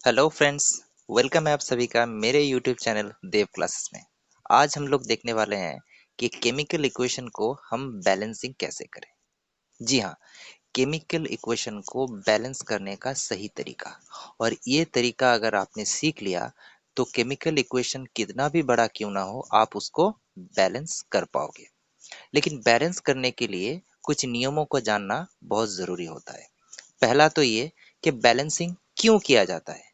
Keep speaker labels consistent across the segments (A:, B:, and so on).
A: Hello friends. Welcome है आप सभी का मेरे यूट्यूब चैनल देव क्लासेस में। आज हम लोग देखने वाले हैं कि केमिकल इक्वेशन को हम बैलेंसिंग कैसे करें। जी हाँ, केमिकल इक्वेशन को बैलेंस करने का सही तरीका। और ये तरीका अगर आपने सीख लिया तो केमिकल इक्वेशन कितना भी बड़ा क्यों ना हो आप उसको बैलेंस कर पाओगे। लेकिन बैलेंस करने के लिए कुछ नियमों को जानना बहुत ज़रूरी होता है। पहला तो ये कि बैलेंसिंग क्यों किया जाता है।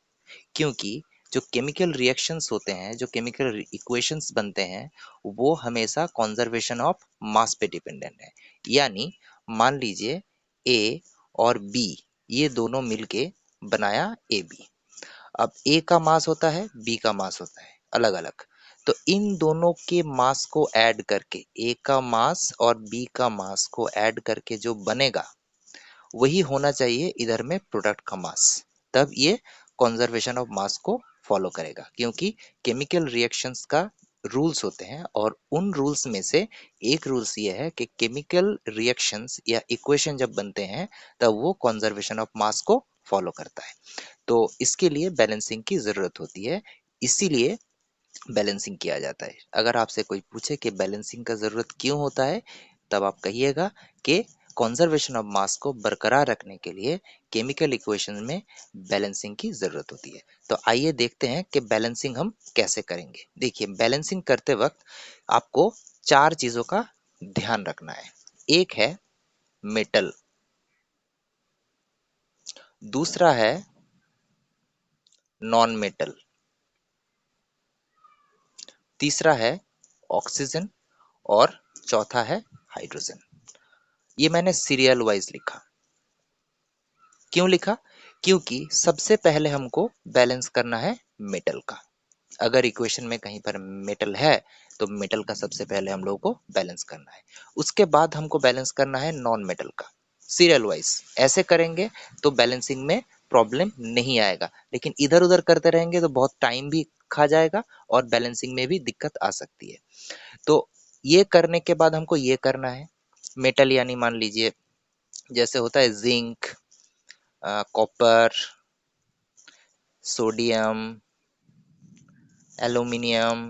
A: क्योंकि जो केमिकल रिएक्शंस होते हैं, जो केमिकल इक्वेशंस बनते हैं, वो हमेशा कंजर्वेशन ऑफ मास पे डिपेंडेंट है। यानी मान लीजिए ए और बी, ये दोनों मिलके बनाया ए बी। अब ए का मास होता है, बी का मास होता है अलग अलग। तो इन दोनों के मास को ऐड करके, ए का मास और बी का मास को ऐड करके जो बनेगा वही होना चाहिए इधर में प्रोडक्ट का मास। तब ये कंजर्वेशन ऑफ मास को फॉलो करेगा, क्योंकि केमिकल रिएक्शंस का रूल्स होते हैं और उन रूल्स में से एक रूल्स ये है कि केमिकल रिएक्शंस या इक्वेशन जब बनते हैं तब वो कंजर्वेशन ऑफ मास को फॉलो करता है। तो इसके लिए बैलेंसिंग की जरूरत होती है, इसीलिए बैलेंसिंग किया जाता है। अगर आपसे कोई पूछे कि बैलेंसिंग का जरूरत क्यों होता है, तब आप कहिएगा कि कंजर्वेशन ऑफ मास को बरकरार रखने के लिए केमिकल इक्वेशन में बैलेंसिंग की जरूरत होती है। तो आइए देखते हैं कि बैलेंसिंग हम कैसे करेंगे। देखिए, बैलेंसिंग करते वक्त आपको चार चीजों का ध्यान रखना है। एक है मेटल, दूसरा है नॉन मेटल, तीसरा है ऑक्सीजन और चौथा है हाइड्रोजन। ये मैंने सीरियल वाइज लिखा। क्यों लिखा? क्योंकि सबसे पहले हमको बैलेंस करना है मेटल का। अगर इक्वेशन में कहीं पर मेटल है तो मेटल का सबसे पहले हम लोगों को बैलेंस करना है। उसके बाद हमको बैलेंस करना है नॉन मेटल का, सीरियल वाइज। ऐसे करेंगे तो बैलेंसिंग में प्रॉब्लम नहीं आएगा, लेकिन इधर उधर करते रहेंगे तो बहुत टाइम भी खा जाएगा और बैलेंसिंग में भी दिक्कत आ सकती है। तो ये करने के बाद हमको ये करना है। मेटल यानी मान लीजिए जैसे होता है जिंक, कॉपर, सोडियम, एल्यूमिनियम,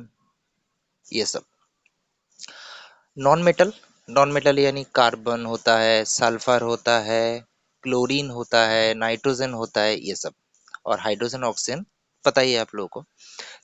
A: ये सब। नॉन मेटल, नॉन मेटल यानी कार्बन होता है, सल्फर होता है, क्लोरीन होता है, नाइट्रोजन होता है, ये सब। और हाइड्रोजन, ऑक्सीजन पता ही है आप लोगों को।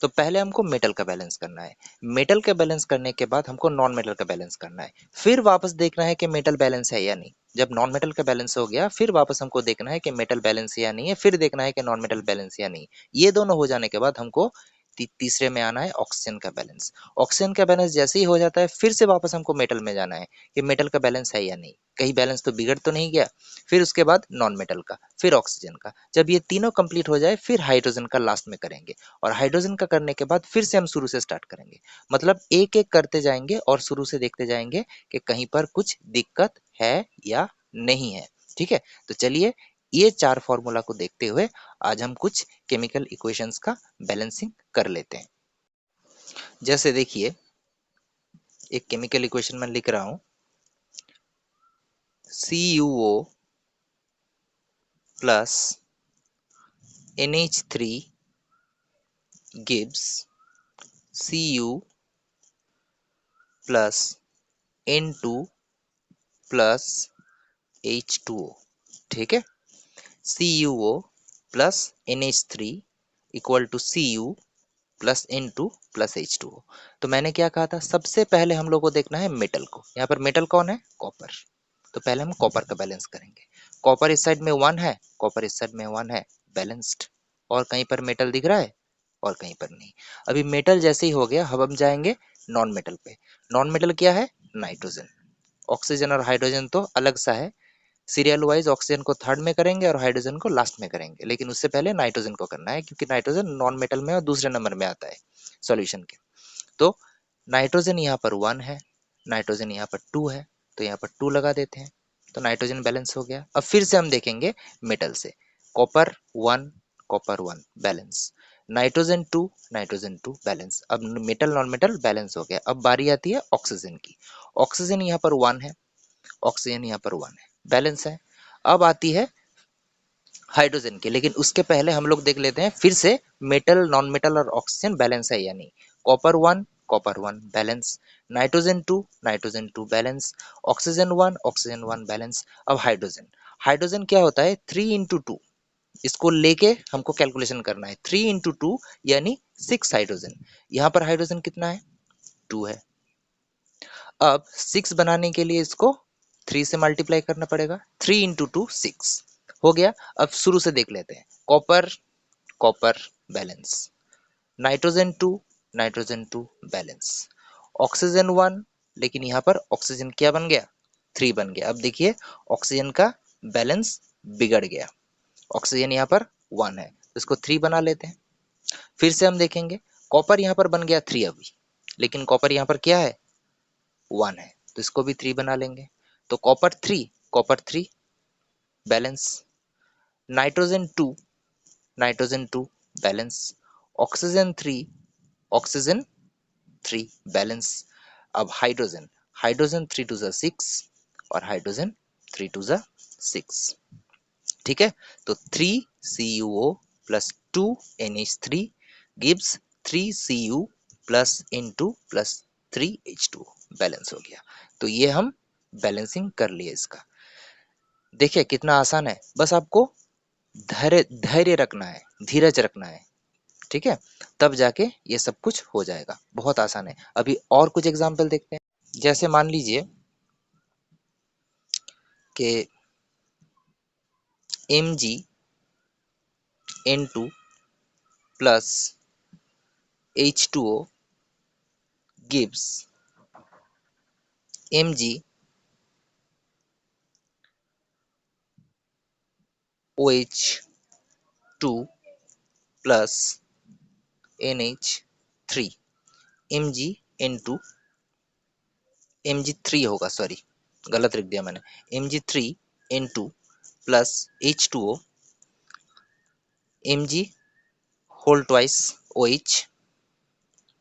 A: तो पहले हमको मेटल का बैलेंस करना है। मेटल का बैलेंस करने के बाद हमको नॉन मेटल का बैलेंस करना है। फिर वापस देखना है कि मेटल बैलेंस है या नहीं। जब नॉन मेटल का बैलेंस हो गया फिर वापस हमको देखना है कि मेटल बैलेंस है या नहीं है, फिर देखना है कि नॉन मेटल बैलेंस है या नहीं। ये दोनों हो जाने के बाद हमको तीसरे में आना है ऑक्सीजन का बैलेंस। ऑक्सीजन का बैलेंस जैसे ही हो जाता है फिर से वापस हमको मेटल में जाना है कि मेटल का बैलेंस है या नहीं, कहीं बैलेंस तो बिगड़ तो नहीं गया। फिर उसके बाद नॉन मेटल का, फिर ऑक्सीजन का। जब ये तीनों कंप्लीट हो जाए फिर हाइड्रोजन का लास्ट में करेंगे। और हाइड्रोजन का करने के बाद फिर से हम शुरू से स्टार्ट करेंगे। मतलब एक एक करते जाएंगे और शुरू से देखते जाएंगे कि कहीं पर कुछ दिक्कत है या नहीं है। ठीक है, तो चलिए ये चार फॉर्मूला को देखते हुए आज हम कुछ केमिकल इक्वेशंस का बैलेंसिंग कर लेते हैं। जैसे देखिए, एक केमिकल इक्वेशन मैं लिख रहा हूं, CuO plus NH3 gives Cu plus N2 plus H2O। ठीक है, CuO plus NH3 equal to Cu plus N2 plus H2O। तो मैंने क्या कहा था, सबसे पहले हम लोग को देखना है मेटल को। यहाँ पर मेटल कौन है? कॉपर। तो पहले हम कॉपर का बैलेंस करेंगे। कॉपर इस साइड में 1 है, कॉपर इस साइड में 1 है, बैलेंस्ड। और कहीं पर मेटल दिख रहा है और कहीं पर नहीं। अभी मेटल जैसे ही हो गया, अब हम जाएंगे नॉन मेटल पे। नॉन मेटल क्या है? नाइट्रोजन। ऑक्सीजन और हाइड्रोजन तो अलग सा है, सीरियल वाइज ऑक्सीजन को थर्ड में करेंगे और हाइड्रोजन को लास्ट में करेंगे, लेकिन उससे पहले नाइट्रोजन को करना है क्योंकि नाइट्रोजन नॉन मेटल में और दूसरे नंबर में आता है सॉल्यूशन के। तो नाइट्रोजन यहाँ पर 1 है, नाइट्रोजन यहाँ पर 2 है, तो यहाँ पर 2 लगा देते हैं। तो नाइट्रोजन बैलेंस हो गया। अब फिर से हम देखेंगे मेटल से। Copper 1, copper 1 balance, nitrogen 2, nitrogen 2 balance. अब मेटल नॉन मेटल बैलेंस हो गया। अब बारी आती है ऑक्सीजन की। ऑक्सीजन यहाँ पर 1 है, ऑक्सीजन यहाँ पर 1 है, बैलेंस है। अब आती है हाइड्रोजन के, लेकिन उसके पहले हम लोग देख लेते हैं फिर से मेटल, नॉन मेटल और ऑक्सीजन बैलेंस है या नहीं। Copper one balance, nitrogen two balance, oxygen one balance. अब हाइड्रोजन, हाइड्रोजन क्या होता है, 3 into 2, इसको लेके हमको कैलकुलेशन करना है। 3 into 2 यानी 6 हाइड्रोजन। यहाँ पर हाइड्रोजन कितना है, 2 है। अब 6 बनाने के लिए इसको 3 से मल्टीप्लाई करना पड़ेगा। 3 into 2 6 हो गया। अब शुरू से देख लेते हैं। Copper, copper balance, nitrogen two balance, oxygen 1, लेकिन यहाँ पर ऑक्सीजन क्या बन गया, 3 बन गया। अब देखिए ऑक्सीजन का बैलेंस बिगड़ गया। ऑक्सीजन यहाँ पर 1 है तो इसको 3 बना लेते हैं। फिर से हम देखेंगे, कॉपर यहाँ पर बन गया 3 अभी, लेकिन कॉपर यहाँ पर क्या है, 1 है तो इसको भी 3 बना लेंगे। तो copper three balance, nitrogen 2, nitrogen 2 balance, oxygen 3, oxygen 3 balance. अब हाइड्रोजन, हाइड्रोजन 3 to the 6 और हाइड्रोजन 3 to the 6, ठीक है। तो 3 CuO plus 2NH3 gives 3Cu plus N2 plus 3H2 balance हो गया। तो ये हम बैलेंसिंग कर लिए इसका। देखिए कितना आसान है, बस आपको धैर्य धैर्य रखना है, धीरज रखना है, ठीक है, तब जाके ये सब कुछ हो जाएगा। बहुत आसान है। अभी और कुछ एग्जाम्पल देखते हैं। जैसे मान लीजिए कि Mg N2 plus H2O gives Mg OH2 plus NH3। Mg Mg3 होगा, सॉरी गलत लिख दिया मैंने। Mg3N2 plus H2O, Mg whole twice OH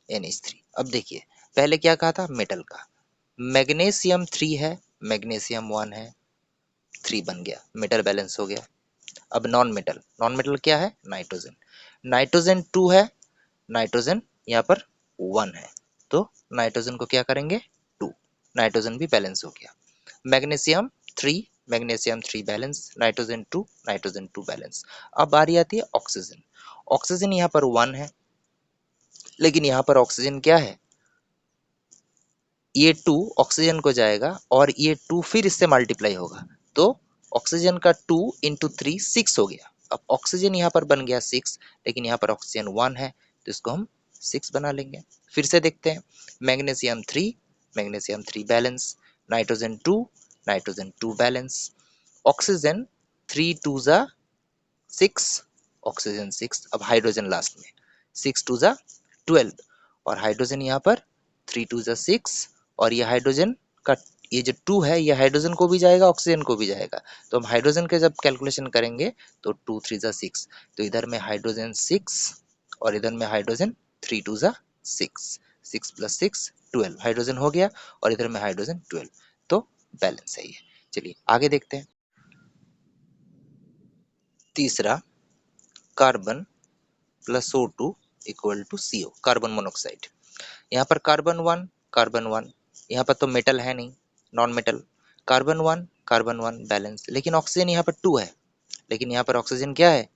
A: NH3। अब देखिए पहले क्या कहा था, मेटल का, मैग्नीशियम 3 है, मैग्नीशियम 1 है, 3 बन गया, मेटल बैलेंस हो गया। अब नॉन मेटल, नॉन मेटल क्या है, नाइट्रोजन, नाइट्रोजन 2 है, नाइट्रोजन यहाँ पर 1 है तो नाइट्रोजन को क्या करेंगे, 2, नाइट्रोजन भी बैलेंस हो गया। Magnesium 3, magnesium 3 balance, nitrogen 2 balance. अब बारी आती है ऑक्सीजन, ऑक्सीजन यहाँ पर 1 है, लेकिन यहाँ पर ऑक्सीजन क्या है, ये 2 ऑक्सीजन को जाएगा और ये 2 फिर इससे मल्टीप्लाई होगा तो ऑक्सीजन का 2 into 3 6 हो गया। अब ऑक्सीजन यहाँ पर बन गया 6, लेकिन यहाँ पर ऑक्सीजन 1 है तो इसको हम 6 बना लेंगे। फिर से देखते हैं, magnesium 3, magnesium 3 balance, nitrogen 2, nitrogen 2 balance, oxygen 3 to the 6, oxygen 6। अब हाइड्रोजन लास्ट में, 6 to the 12 और हाइड्रोजन यहाँ पर 3 to the 6 और ये हाइड्रोजन का ये जो 2 है ये हाइड्रोजन को भी जाएगा, ऑक्सीजन को भी जाएगा। तो हम हाइड्रोजन के जब कैलकुलेशन करेंगे तो 2 3 जा 6, तो इधर में हाइड्रोजन 6 और इधर में हाइड्रोजन 3 to the 6, 6 + 6 12 हाइड्रोजन हो गया और इधर में हाइड्रोजन 12, तो बैलेंस है ये। चलिए आगे देखते हैं। तीसरा, carbon plus O2 equal to CO, carbon monoxide. यहाँ पर कार्बन वन, यहाँ पर तो मेटल है नहीं, non metal, carbon one balance, लेकिन ऑक्सीजन यहाँ पर 2 है, लेकिन यहाँ पर ऑक्सीजन क्या है,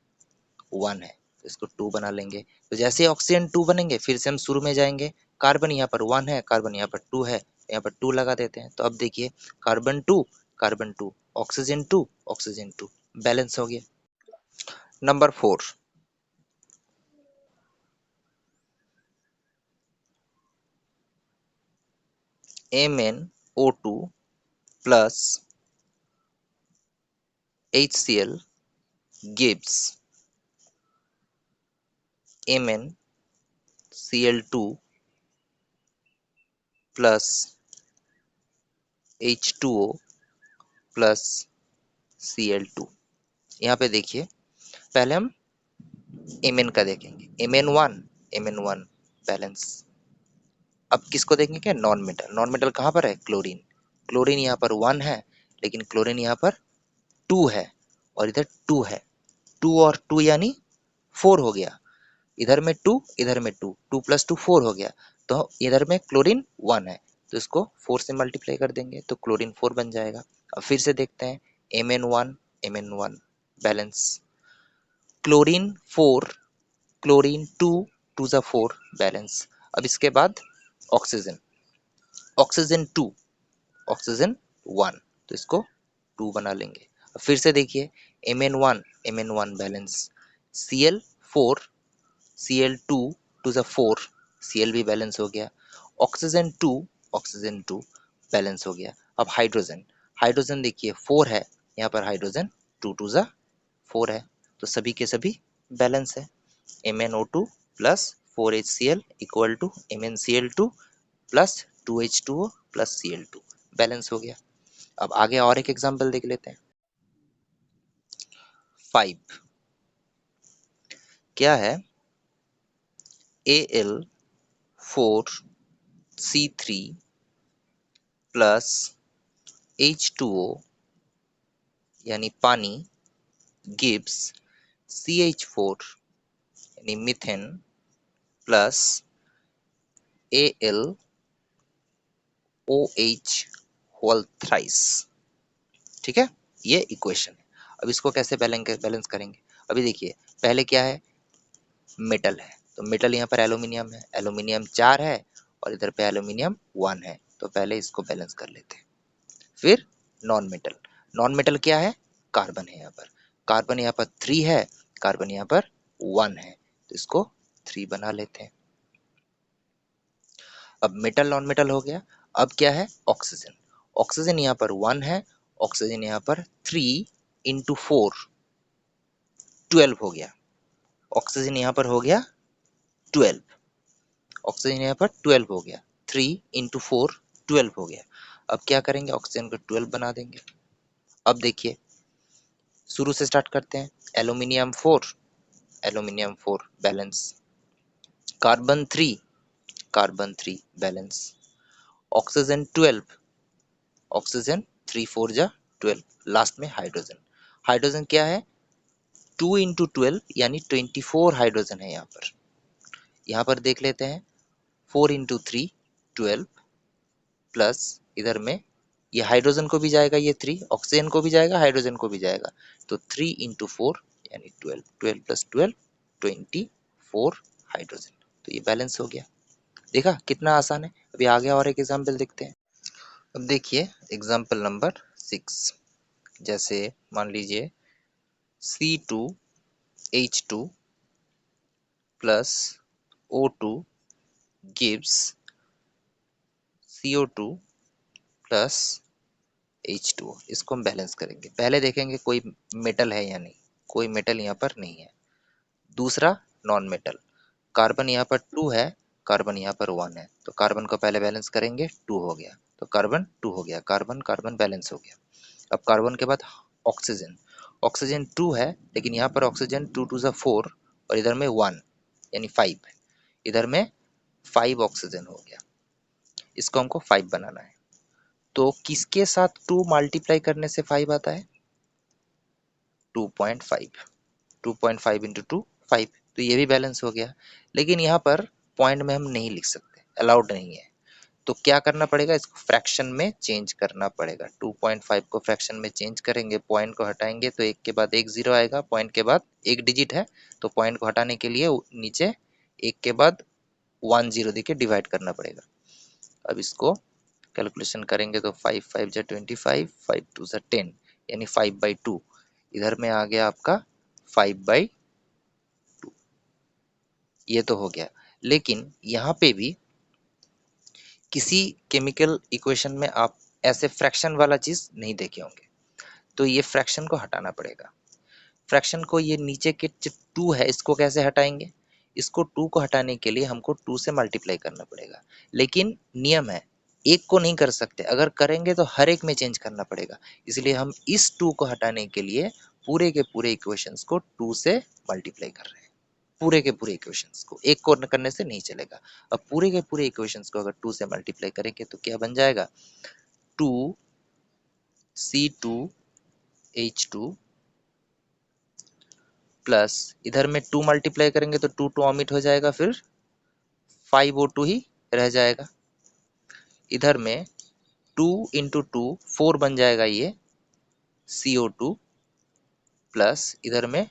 A: 1 है तो इसको 2 बना लेंगे। तो जैसे ऑक्सीजन 2 बनेंगे फिर से हम शुरू में जाएंगे, कार्बन यहाँ पर 1 है, कार्बन यहाँ पर 2 है, यहाँ पर 2 लगा देते हैं। तो अब देखिए कार्बन 2 ऑक्सीजन 2 बैलेंस हो गया। Number 4, MnO2 plus HCl gives MnCl2 plus H2O plus Cl2। यहाँ पे देखिए पहले हम Mn का देखेंगे, Mn1 बैलेंस। अब किसको देखेंगे, नॉन मेटल, नॉन मेटल कहाँ पर है, क्लोरीन, क्लोरीन यहाँ पर 1 है, लेकिन क्लोरीन यहाँ पर 2 है और इधर 2 है 2 और 2 यानी 4 हो गया, इधर में 2 इधर में 2, 2 प्लस 2 4 हो गया, तो इधर में क्लोरीन 1 है तो इसको 4 से मल्टीप्लाई कर देंगे तो क्लोरीन 4 बन जाएगा। अब फिर से देखते हैं, Mn1 Mn1 balance, chlorine 4 chlorine 2 2 जा 4 बैलेंस। अब इसके बाद ऑक्सीजन, ऑक्सीजन 2 ऑक्सीजन 1 तो इसको 2 बना लेंगे। अब फिर से देखिए, Mn1 Mn1 balance, Cl4 Cl2 2 जा 4 Cl भी बैलेंस हो गया, ऑक्सीजन 2 ऑक्सीजन 2 बैलेंस हो गया। अब हाइड्रोजन, हाइड्रोजन देखिए 4 है, यहाँ पर हाइड्रोजन 2 2 जा 4 है तो सभी के सभी बैलेंस है। MnO2 plus 4HCl equal to MnCl2 plus 2H2O plus Cl2 balance हो गया। अब आगे और एक एग्जांपल देख लेते हैं। 5 क्या है, Al4C3 प्लस H2O यानी पानी गिव्स CH4 यानी methane plus AlOH whole thrice. ठीक है, ये इक्वेशन है। अब इसको कैसे बैलेंस करेंगे, अभी देखिए पहले क्या है, मेटल है तो मेटल यहाँ पर एल्यूमिनियम है, एल्यूमिनियम 4 है और इधर पे एल्यूमिनियम 1 है तो पहले इसको बैलेंस कर लेते हैं। फिर नॉन मेटल, नॉन मेटल क्या है, कार्बन है यहाँ पर, कार्बन यहाँ पर 3 है, कार्बन यहाँ पर 1 है तो इसको 3 बना लेते हैं। अब मेटल नॉन मेटल हो गया। अब क्या है, ऑक्सीजन, ऑक्सीजन यहाँ पर 1 है, ऑक्सीजन यहाँ पर 3 इंटू 4 12 हो गया, ऑक्सीजन यहाँ पर हो गया 12, ऑक्सीजन यहाँ पर 12 हो गया, 3 इंटू 4 12 हो गया। अब क्या करेंगे, ऑक्सीजन को 12 बना देंगे। अब देखिए शुरू से स्टार्ट करते हैं, aluminium 4 aluminium 4 balance, carbon 3 carbon 3 balance, oxygen 12 oxygen 3 4 जा 12, लास्ट में हाइड्रोजन, हाइड्रोजन क्या है 2 इंटू 12 यानी 24 हाइड्रोजन है यहाँ पर देख लेते हैं, 4 इंटू 3 12 प्लस इधर में ये हाइड्रोजन को भी जाएगा, ये 3 ऑक्सीजन को भी जाएगा, हाइड्रोजन को भी जाएगा तो 3 इंटू 4 यानी 12, 12 प्लस 12 24 हाइड्रोजन तो ये बैलेंस हो गया। देखा कितना आसान है। अभी आगे और एक एग्जांपल देखते हैं। अब देखिए एग्जांपल नंबर 6, जैसे मान लीजिए C2H2 plus O2 gives CO2 plus H2O, इसको हम बैलेंस करेंगे। पहले देखेंगे कोई मेटल है या नहीं, कोई मेटल यहाँ पर नहीं है। दूसरा नॉन मेटल, कार्बन यहाँ पर 2 है, कार्बन यहाँ पर 1 है तो कार्बन को पहले बैलेंस करेंगे, 2 हो गया तो कार्बन 2 हो गया, कार्बन कार्बन बैलेंस हो गया। अब कार्बन के बाद ऑक्सीजन, ऑक्सीजन 2 है लेकिन यहाँ पर ऑक्सीजन 2 2 जा 4 और इधर में 1 यानी 5, इधर में 5 ऑक्सीजन हो गया, इसको हमको 5 बनाना है। तो किसके साथ 2 मल्टीप्लाई करने से 5 आता है, 2.5, 2.5 इंटू 2 5 तो ये भी बैलेंस हो गया। लेकिन यहाँ पर पॉइंट में हम नहीं लिख सकते, अलाउड नहीं है, तो क्या करना पड़ेगा, इसको फ्रैक्शन में चेंज करना पड़ेगा। 2.5 को फ्रैक्शन में चेंज करेंगे, पॉइंट को हटाएंगे तो एक के बाद एक जीरो आएगा, पॉइंट के बाद एक डिजिट है तो पॉइंट को हटाने के लिए नीचे एक के बाद 1 0 देके डिवाइड करना पड़ेगा। अब इसको कैलकुलेशन करेंगे तो 5 5 जा 25, 5 2 जा 10 यानी 5/2, इधर में आ गया आपका 5/2, ये तो हो गया। लेकिन यहाँ पे भी किसी केमिकल इक्वेशन में आप ऐसे फ्रैक्शन वाला चीज नहीं देखे होंगे, तो ये फ्रैक्शन को हटाना पड़ेगा। फ्रैक्शन को, ये नीचे के जो 2 है इसको कैसे हटाएंगे, इसको 2 को हटाने के लिए हमको 2 से मल्टीप्लाई करना पड़ेगा। लेकिन नियम है, एक को नहीं कर सकते, अगर करेंगे तो हर एक में चेंज करना पड़ेगा, इसलिए हम इस 2 को हटाने के लिए पूरे के पूरे इक्वेशंस को 2 से मल्टीप्लाई कर रहे हैं। पूरे के पूरे इक्वेशंस को एक को करने से नहीं चलेगा। अब पूरे के पूरे इक्वेशंस को अगर 2 से मल्टीप्लाई करेंगे तो क्या बन जाएगा, 2 C2H2 प्लस इधर में 2 मल्टीप्लाई करेंगे तो 2 2 ऑमिट हो जाएगा, फिर 5O2 ही रह जाएगा। इधर में 2 इंटू 2 4 बन जाएगा ये CO2 प्लस इधर में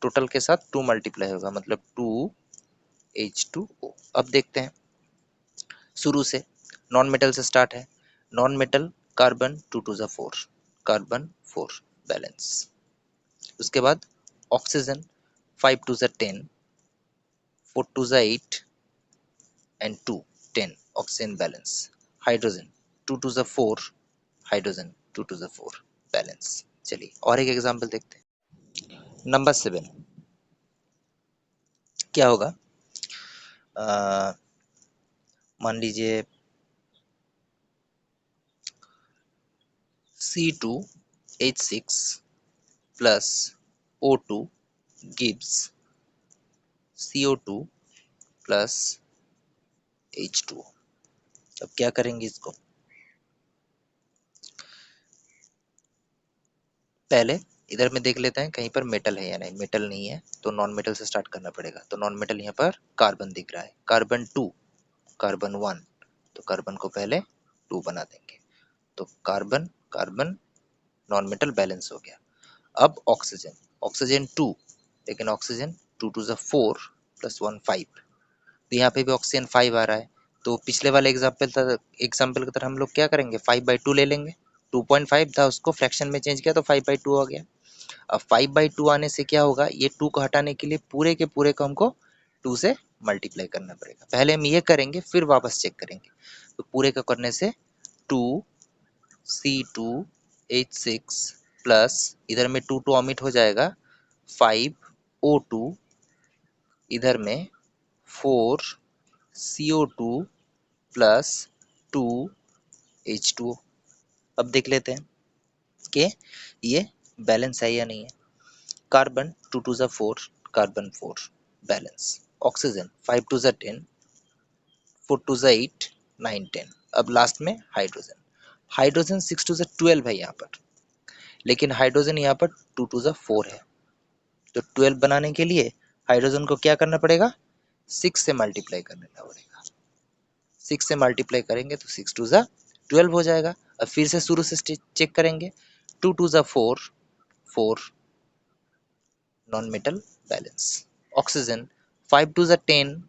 A: टोटल के साथ 2 मल्टीप्लाई होगा, मतलब 2H2O। अब देखते हैं, शुरू से नॉन मेटल से स्टार्ट है। Non metal carbon 2 2 4, carbon 4 balance. उसके बाद oxygen 5 2 10, 4 2 8 and 2 10, oxygen balance. Hydrogen 2 2 4, hydrogen 2 2 4 balance. चलिए और एक एग्जांपल देखते हैं। नंबर 7 क्या होगा, मान लीजिए C2H6 plus O2 gives CO2 plus H2O। अब क्या करेंगे इसको, पहले इधर में देख लेते हैं कहीं पर मेटल है या नहीं। मेटल नहीं है तो नॉन मेटल से स्टार्ट करना पड़ेगा। तो नॉन मेटल यहाँ पर कार्बन दिख रहा है, कार्बन 2, कार्बन 1, तो कार्बन को पहले 2 बना देंगे, तो carbon carbon non metal balance हो गया। अब ऑक्सीजन, ऑक्सीजन 2, लेकिन ऑक्सीजन 2 2 4 प्लस 1 5, तो यहाँ पे भी ऑक्सीजन 5 आ रहा है। तो पिछले वाले एग्जाम्पल की तरह हम लोग क्या करेंगे, 5/2 ले लेंगे। 2.5 था, उसको फ्रैक्शन में चेंज किया तो 5/2 हो गया। अब 5/2 आने से क्या होगा, ये 2 को हटाने के लिए पूरे के पूरे को हमको 2 से मल्टीप्लाई करना पड़ेगा। पहले हम ये करेंगे फिर वापस चेक करेंगे। तो पूरे का करने से 2C2H6 प्लस इधर में 2 2 ऑमिट हो जाएगा, 5O2, इधर में 4CO2 प्लस 2H2O। अब देख लेते हैं कि ये बैलेंस है या नहीं है। Carbon 2 2 4, carbon 4 balance. ऑक्सीजन 5 2 10, 4 2 8, 9 10। अब लास्ट में हाइड्रोजन, हाइड्रोजन 6 2 12 है यहाँ पर, लेकिन हाइड्रोजन यहाँ पर 2 2 4 है। तो 12 बनाने के लिए हाइड्रोजन को क्या करना पड़ेगा, 6 से मल्टीप्लाई करना पड़ेगा। 6 से मल्टीप्लाई करेंगे तो 6 2 12 हो जाएगा। अब फिर से शुरू से चेक करेंगे, 2 2 4, 4 नॉन मेटल बैलेंस। ऑक्सीजन 5 2 10,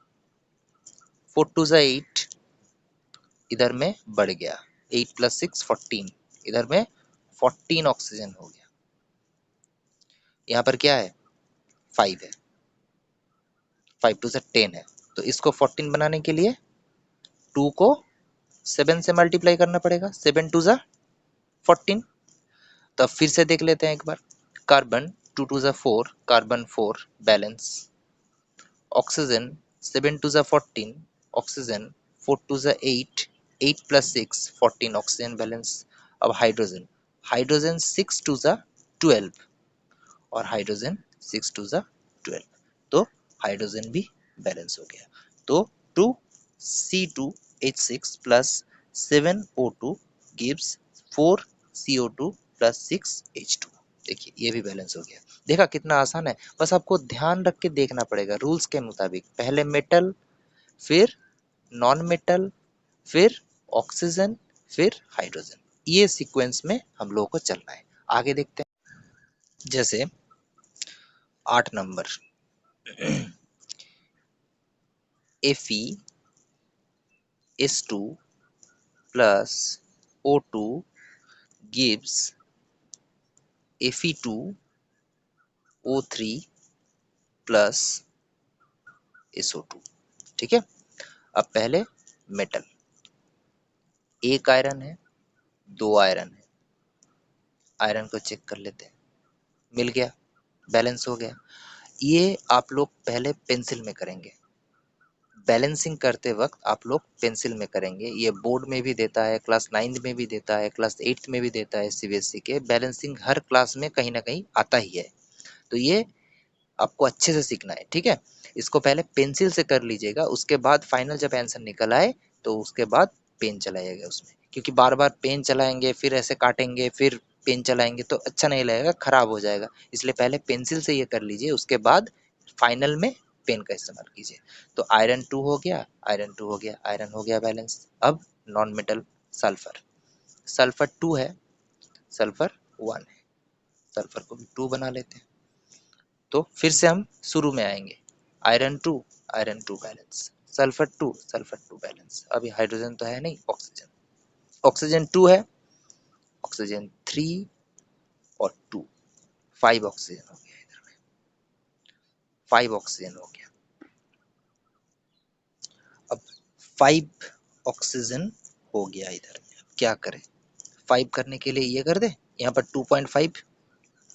A: 4 2 8, इधर में बढ़ गया 8 प्लस 6 14, इधर में 14 ऑक्सीजन हो गया। यहाँ पर क्या है, 5 है, 5 2 10 है, तो इसको 14 बनाने के लिए 2 को 7 से मल्टीप्लाई करना पड़ेगा, 7 2 14। तो अब फिर से देख लेते हैं एक बार, carbon 2 2 4, carbon 4 balance. Oxygen 7 2 14, oxygen 4 2 8, 8 plus 6 14 oxygen balance. अब हाइड्रोजन, हाइड्रोजन 6 2 12, और हाइड्रोजन 6 2 12, तो हाइड्रोजन भी बैलेंस हो गया। तो 2C2H6 plus 7O2 gives 4CO2 plus 6H2। देखिए ये भी बैलेंस हो गया। देखा कितना आसान है, बस आपको ध्यान रख के देखना पड़ेगा रूल्स के मुताबिक। पहले मेटल, फिर नॉन मेटल, फिर ऑक्सीजन, फिर हाइड्रोजन, ये सीक्वेंस में हम लोगों को चलना है। आगे देखते हैं, जैसे 8 number FeS2 plus O2 gives Fe2O3 plus SO2। ठीक है, अब पहले मेटल, एक आयरन है, 2 आयरन है, आयरन को चेक कर लेते हैं, मिल गया, बैलेंस हो गया। ये आप लोग पहले पेंसिल में करेंगे, बैलेंसिंग करते वक्त आप लोग पेंसिल में करेंगे। ये बोर्ड में भी देता है, क्लास 9th में भी देता है, क्लास 8th में भी देता है। CBSE के बैलेंसिंग हर क्लास में कहीं ना कहीं आता ही है, तो ये आपको अच्छे से सीखना है। ठीक है, इसको पहले पेंसिल से कर लीजिएगा, उसके बाद फाइनल जब आंसर निकल आए तो उसके बाद पेन चलाइएगा उसमें, क्योंकि बार बार पेन चलाएंगे फिर ऐसे काटेंगे फिर पेन चलाएंगे तो अच्छा नहीं लगेगा, खराब हो जाएगा। इसलिए पहले पेंसिल से ये कर लीजिए, उसके बाद फाइनल में पेन का इस्तेमाल कीजिए। तो आयरन 2 हो गया, आयरन 2 हो गया, आयरन हो गया बैलेंस। अब नॉन मेटल सल्फर, सल्फर 2 है, सल्फर 1 है, सल्फर को भी 2 बना लेते हैं। तो फिर से हम शुरू में आएंगे, iron 2, iron 2 balance, sulphur 2, sulphur 2 balance. अभी हाइड्रोजन तो है नहीं, ऑक्सीजन, ऑक्सीजन 2 है, ऑक्सीजन 3 और 2, 5 ऑक्सीजन हो गया, इधर में 5 ऑक्सीजन हो गया। अब 5 ऑक्सीजन हो गया इधर में, अब क्या करें? 5 करने के लिए ये कर दे, यहाँ पर 2.5,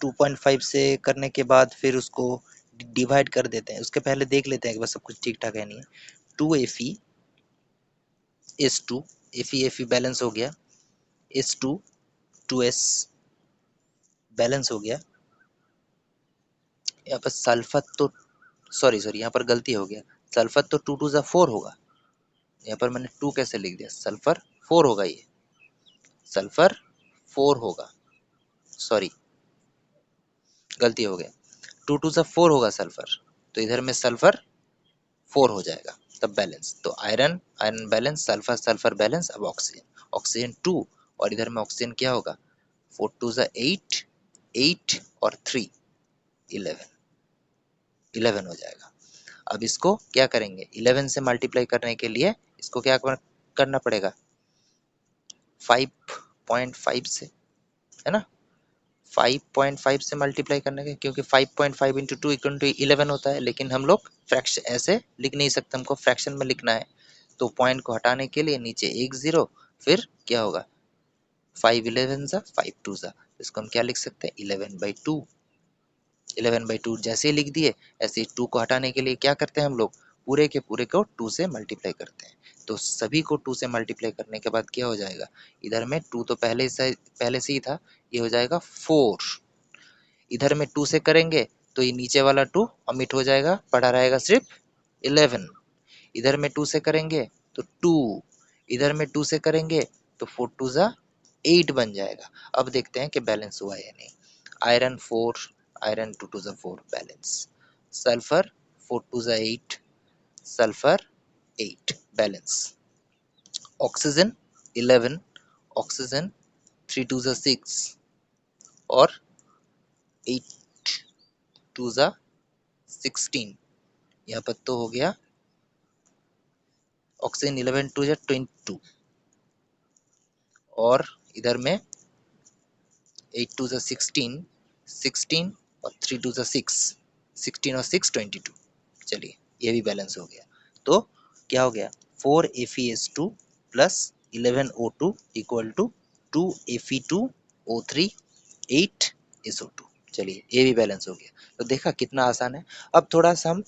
A: 2.5 से करने के बाद फिर उसको डिवाइड कर देते हैं। उसके पहले देख लेते हैं कि बस सब कुछ ठीक ठाक है नहीं है। 2Fe Fe बैलेंस हो गया, H2 2S बैलेंस हो गया। यहाँ पर सल्फर तो सॉरी यहाँ पर गलती हो गया, सल्फर तो 2 2 4 होगा, यहाँ पर मैंने 2 कैसे लिख दिया, सल्फर 4 होगा, ये सल्फर 4 होगा, सॉरी गलती हो गया, 2 2 4 होगा सल्फर, तो इधर में सल्फर 4 हो जाएगा, तब बैलेंस। तो iron iron balance, sulphur sulphur balance. अब ऑक्सीजन, ऑक्सीजन 2 और इधर में ऑक्सीजन क्या होगा, 4 2 8, 8 और 3 11, 11 हो जाएगा। अब इसको क्या करेंगे, 11 से मल्टीप्लाई करने के लिए इसको क्या करना पड़ेगा, 5.5 से, है ना, 5.5 से मल्टीप्लाई करने के, क्योंकि 5.5 इंटू 2 इक्वल टू 11 होता है, लेकिन हम लोग फ्रैक्शन ऐसे लिख नहीं सकते, हमको फ्रैक्शन में लिखना है। तो पॉइंट को हटाने के लिए नीचे एक जीरो, फिर क्या होगा, 5 11 सा 5 2 सा, इसको हम क्या लिख सकते हैं, 11/2। 11/2 जैसे ही लिख दिए, ऐसे ही 2 को हटाने के लिए क्या करते हैं हम लोग, पूरे के पूरे को 2 से मल्टीप्लाई करते हैं। तो सभी को 2 से मल्टीप्लाई करने के बाद क्या हो जाएगा, इधर में 2 तो पहले से ही था, ये हो जाएगा 4। इधर में 2 से करेंगे तो ये नीचे वाला 2 ओमिट हो जाएगा, पड़ा रहेगा सिर्फ 11। इधर में 2 से करेंगे तो 2, इधर में 2 से करेंगे तो 4 2 जा 8 बन जाएगा। अब देखते हैं कि बैलेंस हुआ या नहीं। आयरन 4, आयरन 2 2 जा 4 बैलेंस, सल्फर 4 2 जा 8, सल्फर 8 बैलेंस, ऑक्सीजन 11, ऑक्सीजन 3 2 जा 6 और 8 2 जा 16, यहाँ पर तो हो गया ऑक्सीजन 11 2 जा 22 और इधर में 8 2 जा 16, 16 और 3 2 जा 6, 16 और 6 22। चलिए ये भी बैलेंस हो गया। तो क्या हो गया, 4FeS2 plus 11O2 equal to 2Fe2O3 8SO2। चलिए ये भी बैलेंस हो गया। तो देखा कितना आसान है। अब थोड़ा सा हम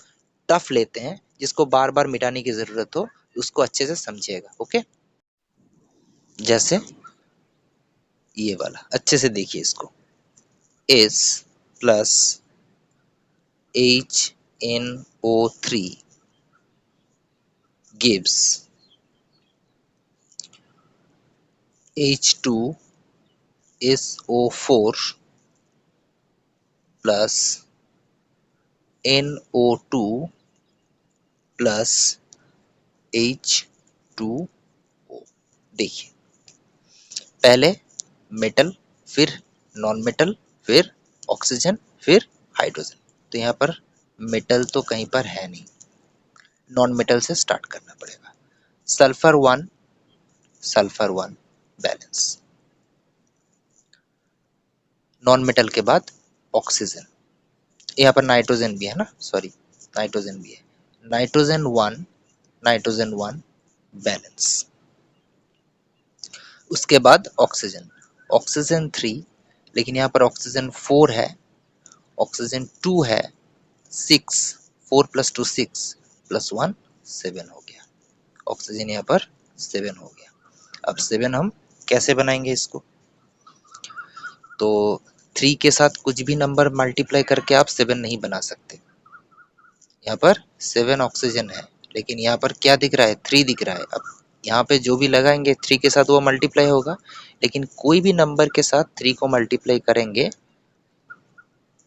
A: टफ लेते हैं, जिसको बार बार मिटाने की जरूरत हो उसको अच्छे से समझिएगा, ओके। जैसे ये वाला अच्छे से देखिए इसको, S plus HNO3 gives H2SO4 plus NO2 plus H2O। देखिए पहले मेटल, फिर नॉन मेटल, फिर ऑक्सीजन, फिर हाइड्रोजन। तो यहाँ पर मेटल तो कहीं पर है नहीं, नॉन मेटल से स्टार्ट करना पड़ेगा। Sulphur 1, sulphur 1 balance, non metal के बाद ऑक्सीजन, यहाँ पर नाइट्रोजन भी है ना, सॉरी नाइट्रोजन भी है, नाइट्रोजन 1, नाइट्रोजन 1 बैलेंस। उसके बाद ऑक्सीजन, ऑक्सीजन 3, लेकिन यहाँ पर ऑक्सीजन 4 है, ऑक्सीजन 2 है, 6, 4 प्लस 2 6 प्लस 1 7 हो गया, ऑक्सीजन यहाँ पर 7 हो गया। अब 7 हम कैसे बनाएंगे इसको, तो 3 के साथ कुछ भी नंबर मल्टीप्लाई करके आप 7 नहीं बना सकते। यहाँ पर 7 ऑक्सीजन है, लेकिन यहाँ पर क्या दिख रहा है, 3 दिख रहा है। अब यहाँ पे जो भी लगाएंगे 3 के साथ वो मल्टीप्लाई होगा, लेकिन कोई भी नंबर के साथ 3 को मल्टीप्लाई करेंगे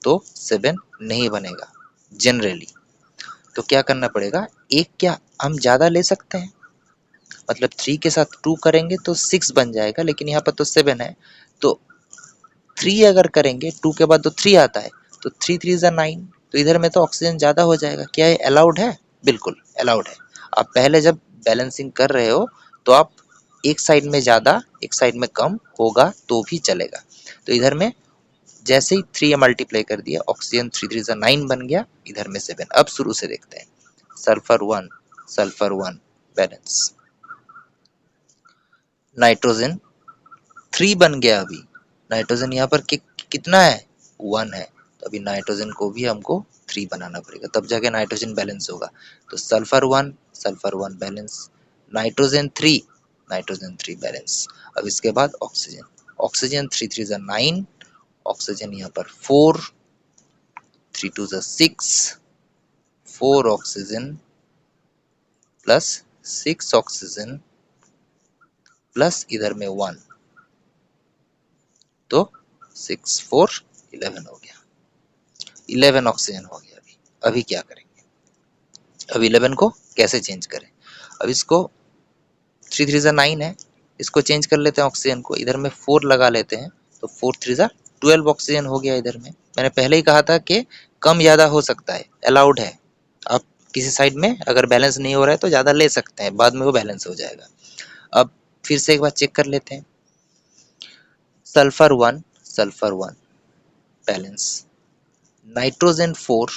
A: तो 7 नहीं बनेगा जनरली। तो क्या करना पड़ेगा, एक क्या हम ज़्यादा ले सकते हैं, मतलब 3 के साथ 2 करेंगे तो 6 बन जाएगा, लेकिन यहाँ पर तो 7 है, तो 3 अगर करेंगे 2 के बाद तो 3 आता है, तो 3 3 ज़ा 9, तो इधर में तो ऑक्सीजन ज़्यादा हो जाएगा। क्या ये अलाउड है? बिल्कुल अलाउड है। आप पहले जब बैलेंसिंग कर रहे हो तो आप एक साइड में ज़्यादा एक साइड में कम होगा तो भी चलेगा। तो इधर में जैसे ही 3 मल्टीप्लाई कर दिया, ऑक्सीजन 3 3 ज़ा 9 बन गया, इधर में 7। अब शुरू से देखते हैं। सल्फर 1 बैलेंस, नाइट्रोजन 3 बन गया। अभी नाइट्रोजन यहाँ पर कितना है, 1 है, तो अभी नाइट्रोजन को भी हमको 3 बनाना पड़ेगा, तब जाके नाइट्रोजन बैलेंस होगा। तो सल्फर 1 बैलेंस, नाइट्रोजन 3 बैलेंस। अब इसके बाद ऑक्सीजन, ऑक्सीजन 3 3 ज़ा 9, ऑक्सीजन यहाँ पर 4, 3 2 ज़ा 6, 4 ऑक्सीजन प्लस 6 ऑक्सीजन प्लस इधर में 1, तो 6 4 11 हो गया, 11 ऑक्सीजन हो गया। अभी क्या करेंगे, अब 11 को कैसे चेंज करें, अब इसको 3 3 ज़ा 9 है, इसको चेंज कर लेते हैं ऑक्सीजन को, इधर में 4 लगा लेते हैं, तो 4 3 ज़ा 12 ऑक्सीजन हो गया। इधर में मैंने पहले ही कहा था कि कम ज़्यादा हो सकता है, अलाउड है। आप किसी साइड में अगर बैलेंस नहीं हो रहा है तो ज़्यादा ले सकते हैं, बाद में वो बैलेंस हो जाएगा। अब फिर से एक बार चेक कर लेते हैं। सल्फर 1 बैलेंस, नाइट्रोजन 4,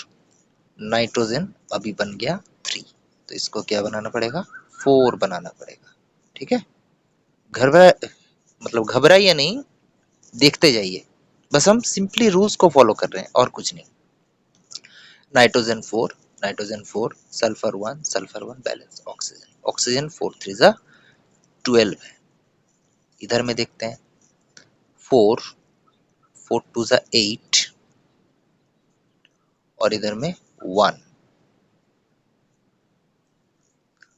A: नाइट्रोजन अभी बन गया 3, तो इसको क्या बनाना पड़ेगा, 4 बनाना पड़ेगा। ठीक है, घबरा मतलब घबराइए नहीं, देखते जाइए, बस हम सिंपली रूल्स को फॉलो कर रहे हैं और कुछ नहीं। नाइट्रोजन 4 सल्फर 1 बैलेंस, ऑक्सीजन 4 3 ज़ा 12 है। इधर में देखते हैं 4 4 2 ज़ा 8 और इधर में 1,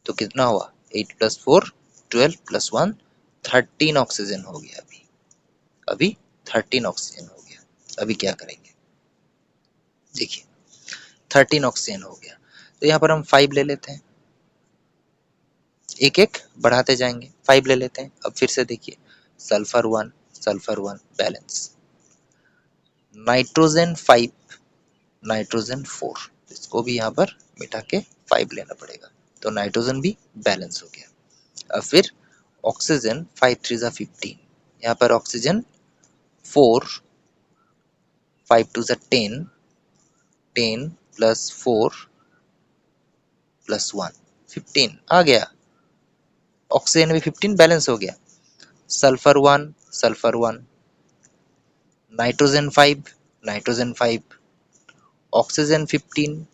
A: तो कितना हुआ, 8 प्लस 4 12 प्लस 1 13 ऑक्सीजन हो गया। अभी 13 ऑक्सीजन हो गया। अभी क्या करेंगे, देखिए 13 ऑक्सीजन हो गया, तो यहाँ पर हम 5 ले लेते हैं, एक एक बढ़ाते जाएंगे, 5 ले लेते हैं। अब फिर से देखिए सल्फर 1 बैलेंस, नाइट्रोजन 5 नाइट्रोजन 4, इसको भी यहाँ पर मिटा के 5 लेना पड़ेगा, तो नाइट्रोजन भी बैलेंस हो गया। अब फिर ऑक्सीजन 5 3 ज़ा 15, यहाँ पर ऑक्सीजन 4 5 2 ज़ा 10, 10 प्लस 4 प्लस 1 15 आ गया, ऑक्सीजन भी 15 बैलेंस हो गया। सल्फर 1 नाइट्रोजन 5 ऑक्सीजन 15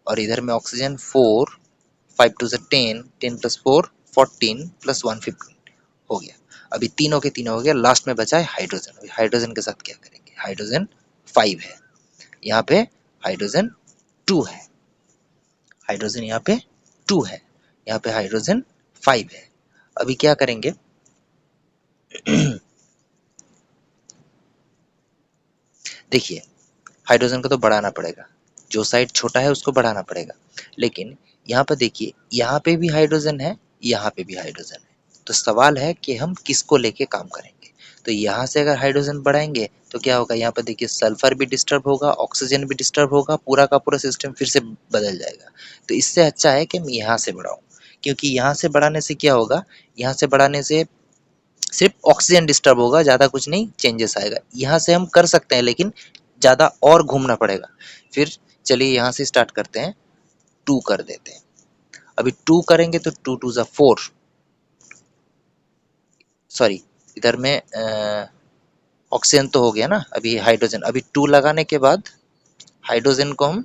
A: और इधर में ऑक्सीजन 4, 5 टू 10, 10 प्लस 4 14 प्लस 1 15 हो गया। अभी तीनों के तीनों हो गया, लास्ट में बचा है हाइड्रोजन। अभी हाइड्रोजन के साथ क्या करेंगे, हाइड्रोजन 5 है, यहाँ पे हाइड्रोजन 2 है, हाइड्रोजन यहाँ पे 2 है, यहाँ पे हाइड्रोजन 5 है। अभी क्या करेंगे देखिए हाइड्रोजन को तो बढ़ाना पड़ेगा, जो साइड छोटा है उसको बढ़ाना पड़ेगा, लेकिन यहाँ पर देखिए यहाँ पे भी हाइड्रोजन है, यहाँ पे भी हाइड्रोजन है, तो सवाल है कि हम किसको लेके काम करेंगे। तो यहाँ से अगर हाइड्रोजन बढ़ाएंगे तो क्या होगा, यहाँ पर देखिए सल्फर भी डिस्टर्ब होगा, ऑक्सीजन भी डिस्टर्ब होगा, पूरा का पूरा सिस्टम फिर से बदल जाएगा। तो इससे अच्छा है कि मैं यहाँ से बढ़ाऊँ, क्योंकि यहाँ से बढ़ाने से क्या होगा, यहाँ से बढ़ाने से सिर्फ ऑक्सीजन डिस्टर्ब होगा, ज़्यादा कुछ नहीं चेंजेस आएगा। यहाँ से हम कर सकते हैं लेकिन ज़्यादा और घूमना पड़ेगा। फिर चलिए यहाँ से स्टार्ट करते हैं, 2 कर देते हैं। अभी 2 करेंगे तो 2 2 ज़ा 4, सॉरी इधर में ऑक्सीजन तो हो गया ना, अभी हाइड्रोजन, अभी 2 लगाने के बाद हाइड्रोजन को हम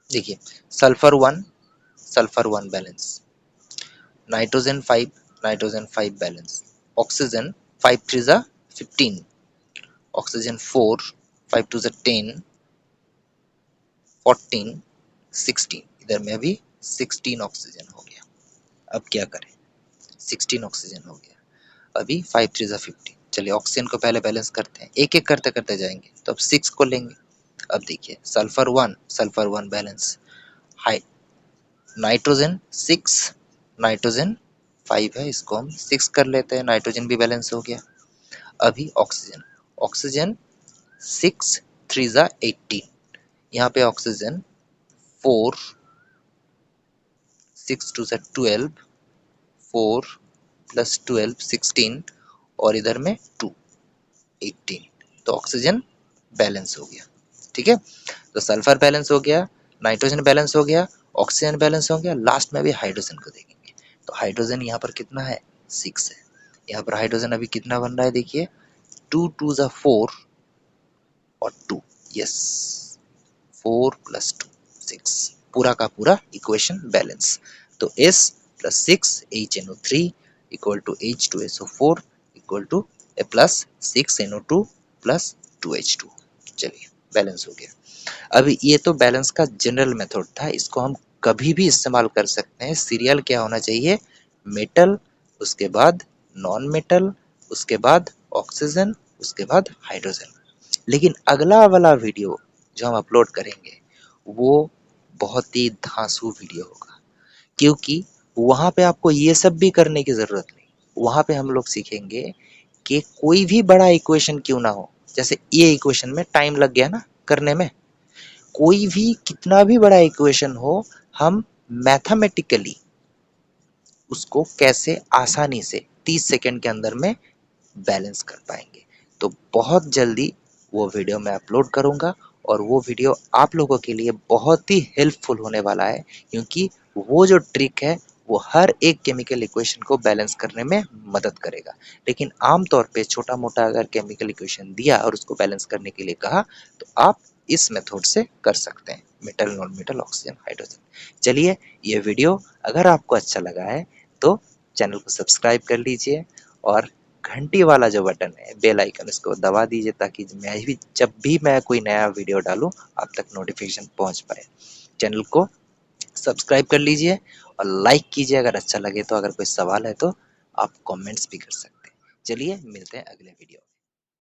A: देखिए sulphur 1 balance, nitrogen 5 balance, oxygen 5 3 ज़ा 15, ऑक्सीजन 4 5 2 ज़ा 10 14 16, इधर में अभी 16 ऑक्सीजन हो गया। अब क्या करें, 16 ऑक्सीजन हो गया, अभी 5 3 15। चलिए ऑक्सीजन को पहले बैलेंस करते हैं, एक एक करते करते जाएंगे, तो अब 6 को लेंगे। अब देखिए sulphur one balance, high nitrogen 6, nitrogen 5 है, इसको हम 6 कर लेते हैं, नाइट्रोजन भी बैलेंस हो गया। अभी ऑक्सीजन, ऑक्सीजन 6 3 18, यहाँ पे ऑक्सीजन 4 6 2 12, 4 प्लस 12 16, और इधर में 2 18, तो ऑक्सीजन बैलेंस हो गया। ठीक है, तो सल्फर बैलेंस हो गया, नाइट्रोजन बैलेंस हो गया, ऑक्सीजन बैलेंस हो गया, लास्ट में भी हाइड्रोजन को देखेंगे। तो हाइड्रोजन यहाँ पर कितना है, 6 है। यहाँ पर हाइड्रोजन अभी कितना बन रहा है, देखिए 2 2 4 और 2, यस 4 प्लस 2 6, पूरा का पूरा इक्वेशन बैलेंस। तो S plus 6 HNO3 equal to H2SO4 equal to plus 6NO2 plus 2H2। चलिए बैलेंस हो गया। अभी ये तो बैलेंस का जनरल मेथड था, इसको हम कभी भी इस्तेमाल कर सकते हैं। सीरियल क्या होना चाहिए, मेटल, उसके बाद नॉन मेटल, उसके बाद ऑक्सीजन, उसके बाद हाइड्रोजन। लेकिन अगला वाला वीडियो जो हम अपलोड करेंगे वो बहुत ही धांसू वीडियो होगा, क्योंकि वहां पे आपको ये सब भी करने की जरूरत नहीं। वहां पे हम लोग सीखेंगे कि कोई भी बड़ा इक्वेशन क्यों ना हो, जैसे ये इक्वेशन में टाइम लग गया ना करने में, कोई भी कितना भी बड़ा इक्वेशन हो, हम मैथमेटिकली उसको कैसे आसानी से 30 सेकंड के अंदर में बैलेंस कर पाएंगे। तो बहुत जल्दी वो वीडियो मैं अपलोड करूंगा, और वो वीडियो आप लोगों के लिए बहुत ही हेल्पफुल होने वाला है, क्योंकि वो जो ट्रिक है वो हर एक केमिकल इक्वेशन को बैलेंस करने में मदद करेगा। लेकिन आमतौर पे छोटा मोटा अगर केमिकल इक्वेशन दिया और उसको बैलेंस करने के लिए कहा, तो आप इस मेथड से कर सकते हैं, metal non metal oxygen hydrogen. चलिए, ये वीडियो अगर आपको अच्छा लगा है तो चैनल को सब्सक्राइब कर लीजिए, और घंटी वाला जो बटन है बेल आइकन, उसको दबा दीजिए, ताकि जब भी मैं कोई नया वीडियो डालूं आप तक नोटिफिकेशन पहुंच पाए। चैनल को सब्सक्राइब कर लीजिए और लाइक कीजिए अगर अच्छा लगे तो। अगर कोई सवाल है तो आप कमेंट्स भी कर सकते हैं। चलिए मिलते हैं अगले वीडियो।